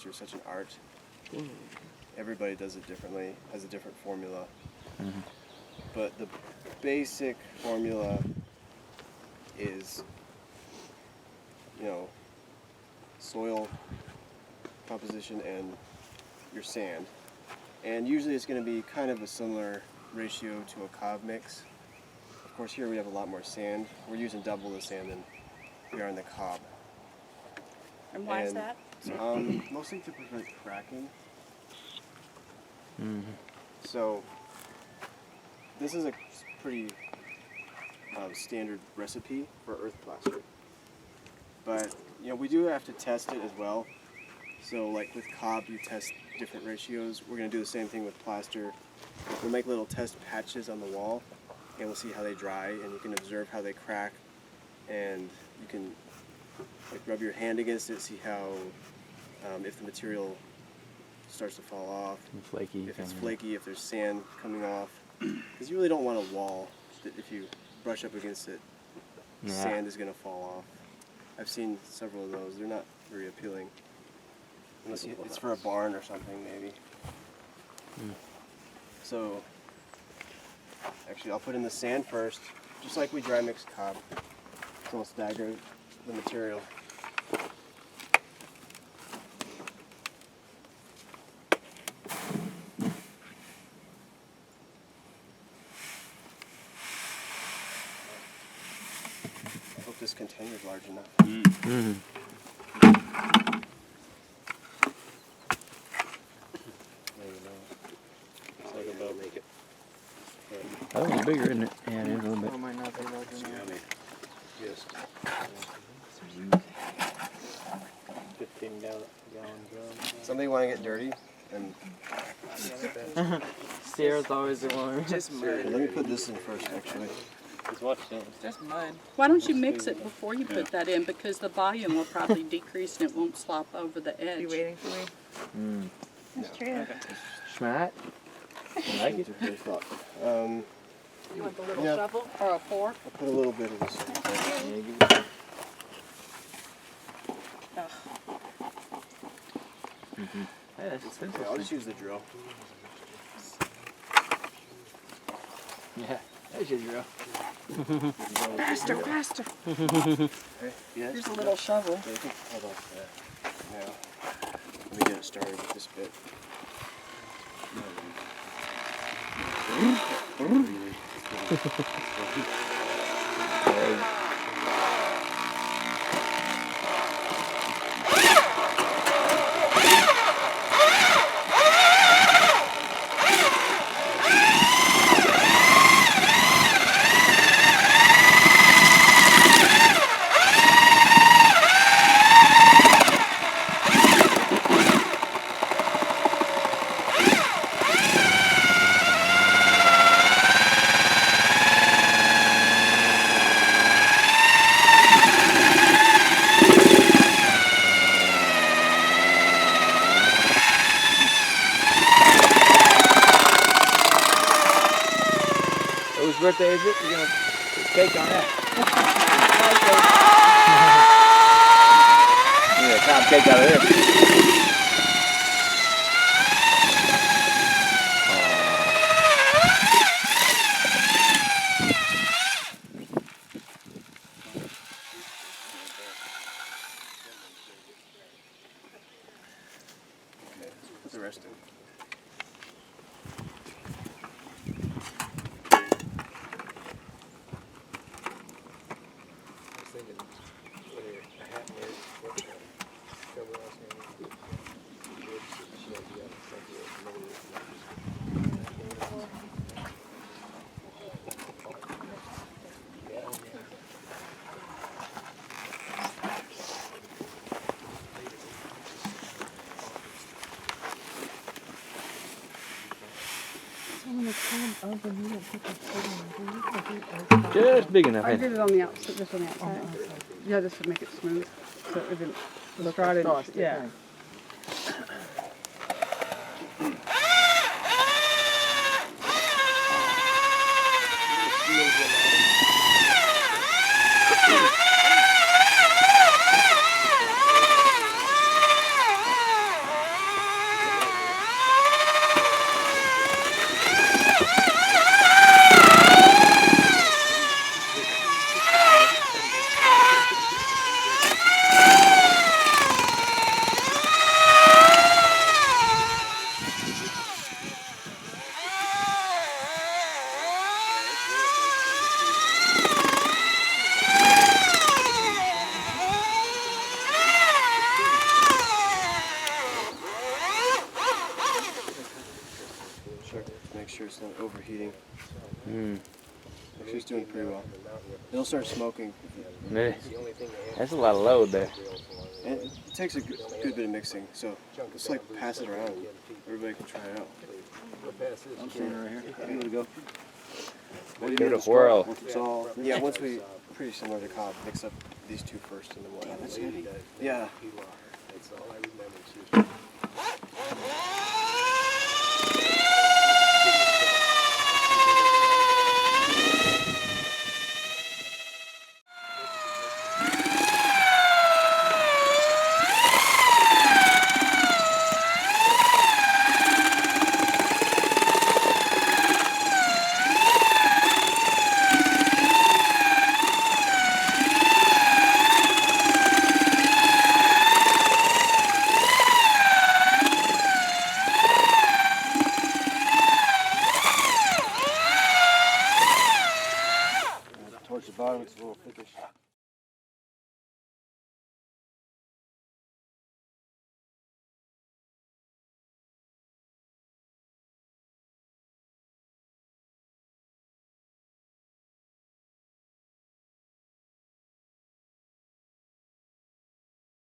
plaster is such an art. Everybody does it differently, has a different formula. But the basic formula is, soil composition and your sand. And usually it's going to be kind of a similar ratio to a cob mix. Of course here we have a lot more sand. We're using double the sand than we are in the cob. And why is that? Mostly to prevent cracking. So this is a pretty standard recipe for earth plaster. But we do have to test it as well. So like with cob, you test different ratios. We're going to do the same thing with plaster. We'll make little test patches on the wall, and we'll see how they dry, and you can observe how they crack, and you can rub your hand against it, see how if the material starts to fall off, flaky, if it's flaky, if there's sand coming off, because you really don't want a wall that if you brush up against it, sand is going to fall off. I've seen several of those. They're not very appealing. Unless it's for a barn or something, maybe. So, actually, I'll put in the sand first, just like we dry mix cob. So we'll stagger the material. I hope this container is large enough. That one's bigger, isn't it? Yeah, it is a little bit. Might not be large enough. Just 15-gallon drum. somebody want to get dirty? And Sierra's always the one. Just mud. let me put this in first, actually. Just watch it. Just mud. Why don't you mix it before you put that in, because the volume will probably decrease and it won't slop over the edge. You waiting for me? That's true. Schmat? I like it. You want the little Yeah. shovel or a fork? I'll put a little bit of this in. Yeah, give it a- Yeah, that's Okay, I'll just use the drill. Yeah, that's your drill. Faster, faster. Okay. Yeah. Here's a little shovel. Okay, hold on. Now, let me get it started with this bit. Whose birthday is it? You're gonna put cake on that. Yeah, pound cake out of there. Okay, put the rest in. Just big enough. I ain't did it? it on the outside, just on the outside. Yeah, just to make it smooth, so it didn't started. Yeah. overheating. Mm. Actually, it's doing pretty well. It'll start smoking. That's a lot of load there. And it takes a good bit of mixing, so just like pass it around. Everybody can try it out. I'm standing right here. You want to go? Give it a whirl. It's all, yeah, once we, pretty similar to cob, mix up these two first and then we'll add this. Yeah. That's all I remember. Towards the bottom, it's a little thickish.